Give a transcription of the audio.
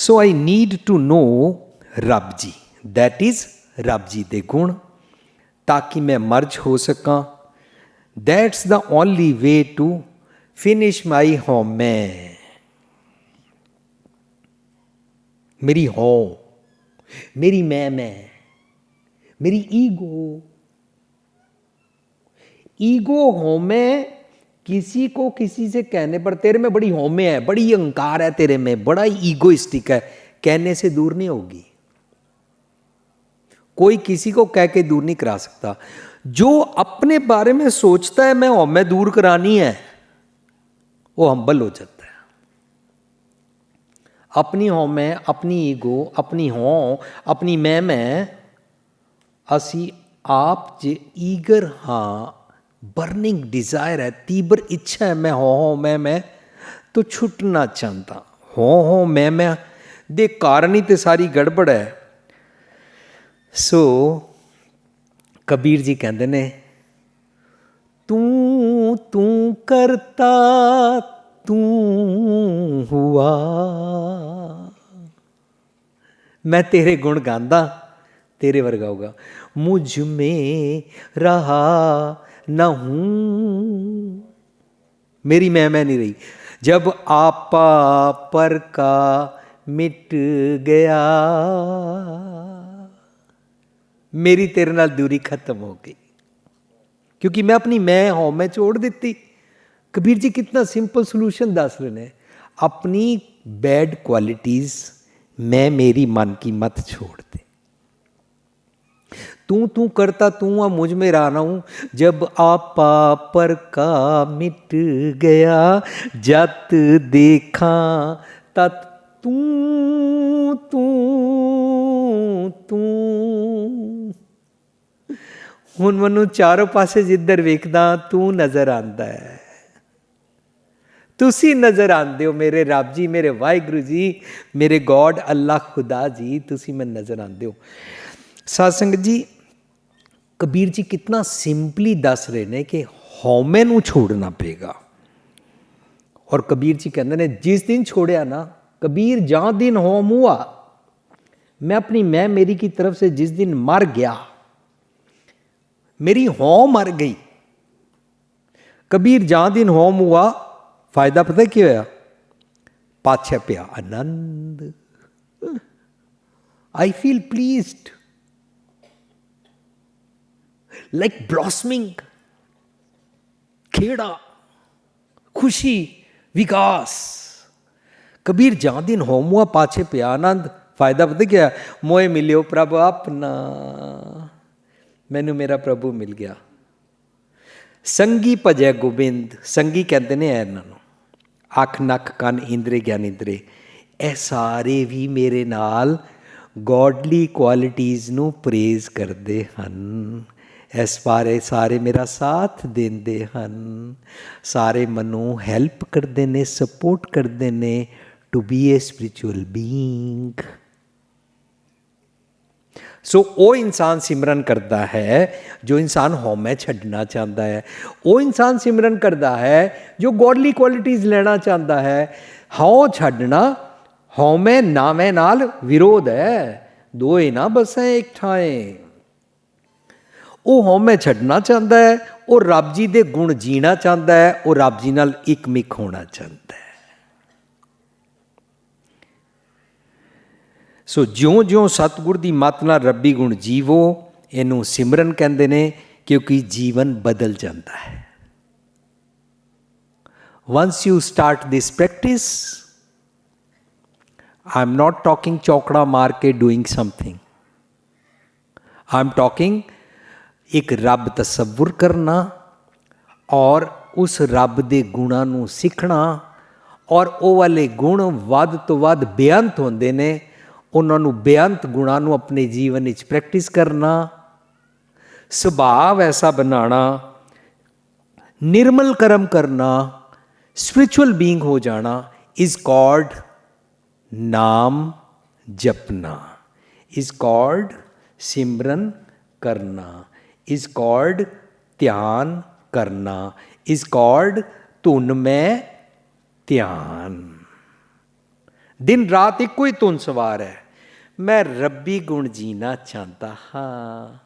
So I need to know ਰੱਬ ਜੀ, that is ਰੱਬ ਜੀ ਦੇ ਗੁਣ, ਤਾਂ ਕਿ ਮੈਂ ਮਰਜ ਹੋ ਸਕਾਂ। That's the only way to finish my ਹਉਮੈ। ਮੇਰੀ ਹਉ, मेरी मैं, मेरी ईगो हौमे किसी को किसी से कहने पर तेरे में बड़ी हौमे है, बड़ी अहंकार है तेरे में, बड़ा ईगोइस्टिक है, कहने से दूर नहीं होगी। कोई किसी को कह के दूर नहीं करा सकता। जो अपने बारे में सोचता है मैं हौमे दूर करानी है, वो हम्बल हो जाता है। अपनी हौमे, अपनी ईगो, अपनी हौं, अपनी मैं असी आप जे ईगर हाँ, बर्निंग डिज़ायर है, तीव्र इच्छा है मैं हौं मैं तो छुटना चाहता। हौं मैं दे कारण ही तो सारी गड़बड़ है। सो कबीर जी कहते ने तू तू करता तू हुआ, मैं तेरे गुण गांदा तेरे वर्गा होगा, मुझ में रहा न हूं, मेरी मैं नहीं रही। जब आपा पर का मिट गया, मेरी तेरे नाल दूरी खत्म हो गई, क्योंकि मैं अपनी मैं हूं मैं छोड़ दी। कबीर जी कितना सिंपल सोल्यूशन दस रहे हैं। अपनी बैड क्वालिटीज मैं मेरी मन की मत छोड़ दे। तू तू करता तू आ, मुझ में रहा हूं, जब आपा पर का मिट गया, जत देखा तत तू तू तू। हुण मैनू चारों पासे जिधर वेखदा तू नजर आंदा है, तुसी नज़र आंदे हो मेरे रब जी, मेरे वाहिगुरू जी, मेरे गॉड अल्लाह खुदा जी, तुसी मैं नज़र आंदे हो। सत्संग जी कबीर जी कितना सिंपली दस रहे ने कि हौमे नूं छोड़ना पेगा। और कबीर जी कहते ने जिस दिन छोड़िया ना कबीर जहाँ दिन हौम हुआ, मैं अपनी मैं मेरी की तरफ से जिस दिन मर गया, मेरी हौं मर गई। कबीर जहाँ दिन हौम हुआ, फायदा पता की होया? पाछे पिया आनंद। I feel pleased like blossoming, खेड़ा, खुशी, विकास। कबीर जहाँ दिन होम हुआ पाछे पिया आनंद। फायदा पता क्या? मोए मिलियो प्रभु अपना, मैनू मेरा प्रभु मिल गया। संगी भजै गोबिंद, संगी कहते ने इन्हों अख नक कन इंद्रे ज्ञान इंद्रे, ये सारे भी मेरे नाल गॉडली क्वालिटीज़ नू प्रेज करते हैं। इस बारे सारे मेरा साथ देंदे हैं, सारे मनु हैल्प करते ने, सपोर्ट करते ने to be a spiritual being. So वो इंसान सिमरन करता है जो इंसान हौमे छड्डना चाहता है, वो इंसान सिमरन करता है जो गॉडली क्वालिटीज़ लेना चाहता है। हौ छड्डना हौमे नामे नाल विरोध है, दो ही ना बसें एक ठाए। वो हौमे छड्डना चाहता है, वो रब जी दे गुण जीना चाहता है, वो रब जी नाल एक मिक होना चाहता है। सो ज्यों ज्यों सतगुर की मत नाल रब्बी गुण जीवो, इनू सिमरन कहते ने, क्योंकि जीवन बदल जाता है। Once you start this practice, I am not talking चौकड़ा मार के doing something, I am talking एक रब तसव्वुर करना और उस रब दे गुणां नू सीखना, और वो वाले गुण वध तो वध बेअंत होंदे ने, उन्होंने बेअंत गुणां नू अपने जीवन में प्रैक्टिस करना, सुभाव ऐसा बनाना, निर्मल कर्म करना, स्पिरिचुअल बीइंग हो जाना इज कॉल्ड नाम जपना, इज कॉल्ड सिमरन करना, इज कॉल्ड ध्यान करना, इज कॉल्ड धुन में ध्यान। ਦਿਨ ਰਾਤ ਇੱਕੋ ਹੀ ਧੁਨ ਸਵਾਰ ਹੈ, ਮੈਂ ਰੱਬੀ ਗੁਣ ਜੀਣਾ ਚਾਹੁੰਦਾ ਹਾਂ।